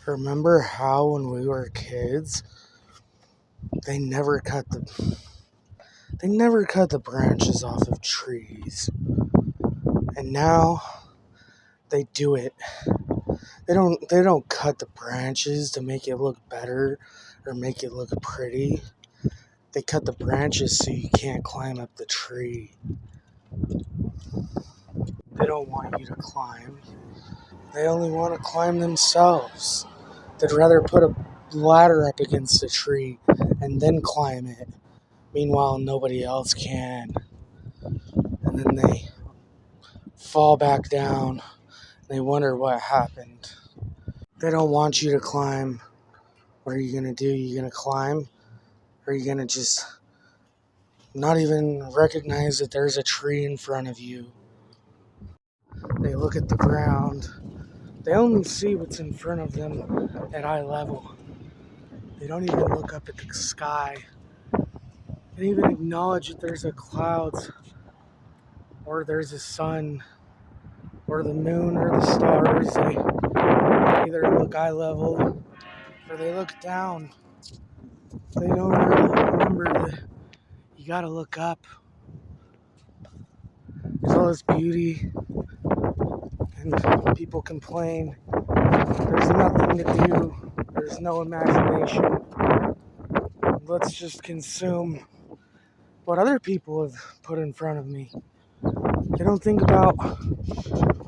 Remember how when we were kids, they never cut the they never cut the branches off of trees. And now they do it. They don't cut the branches to make it look better or make it look pretty. They cut the branches so you can't climb up the tree. They don't want you to climb. They only want to climb themselves. They'd rather put a ladder up against a tree and then climb it. Meanwhile, nobody else can. And then they fall back down. They wonder what happened. They don't want you to climb. What are you going to do? You going to climb? Or are you going to just not even recognize that there's a tree in front of you? They look at the ground. They only see what's in front of them at eye level. They don't even look up at the sky. They don't even acknowledge that there's a clouds or there's a sun or the moon or the stars. They either look eye level or they look down. They don't really remember that you gotta look up. There's all this beauty and people complain. There's nothing to do. There's no imagination. Let's just consume what other people have put in front of me. They don't think about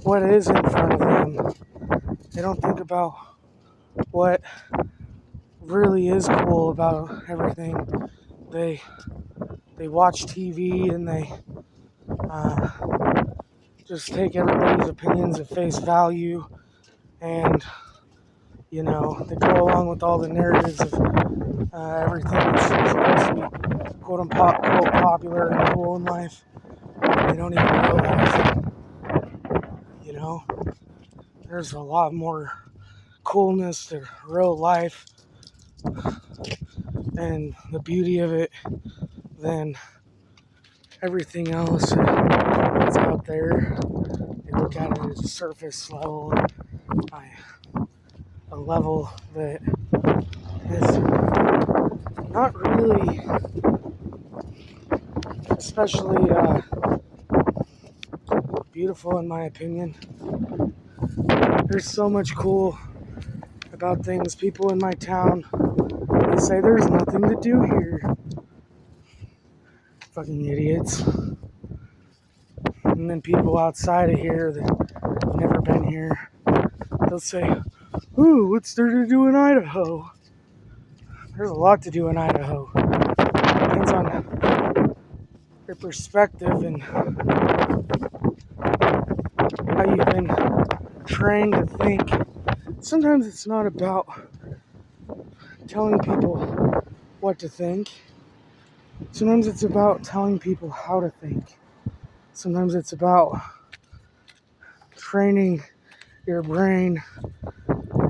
what is in front of them. They don't think about what really is cool about everything. They watch TV and they just take everybody's opinions at face value, and they go along with all the narratives of everything that's supposed to be quote unquote popular and cool in life. They don't even realize that, there's a lot more coolness to real life and the beauty of it than everything else that's out there. They look at it at a surface level, a level that is not really, especially beautiful in my opinion. There's so much cool about things. People in my town, they say there's nothing to do here. Fucking idiots. And then people outside of here that have never been here, they'll say, ooh, what's there to do in Idaho? There's a lot to do in Idaho. Depends on your perspective and how you've been trained to think. Sometimes it's not about telling people what to think. Sometimes it's about telling people how to think. Sometimes it's about training your brain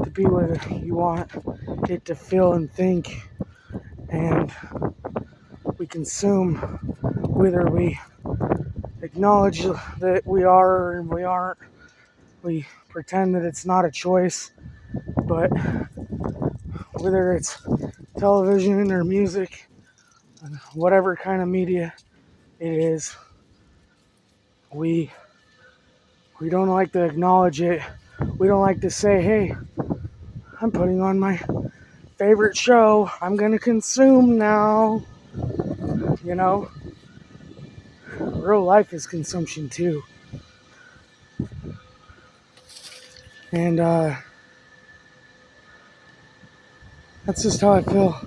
to be what you want it to feel and think. And we consume whether we acknowledge that we are or we aren't. We pretend that it's not a choice, but whether it's television or music, whatever kind of media it is, we don't like to acknowledge it. We don't like to say, hey, I'm putting on my favorite show. I'm going to consume now. Real life is consumption too. And that's just how I feel.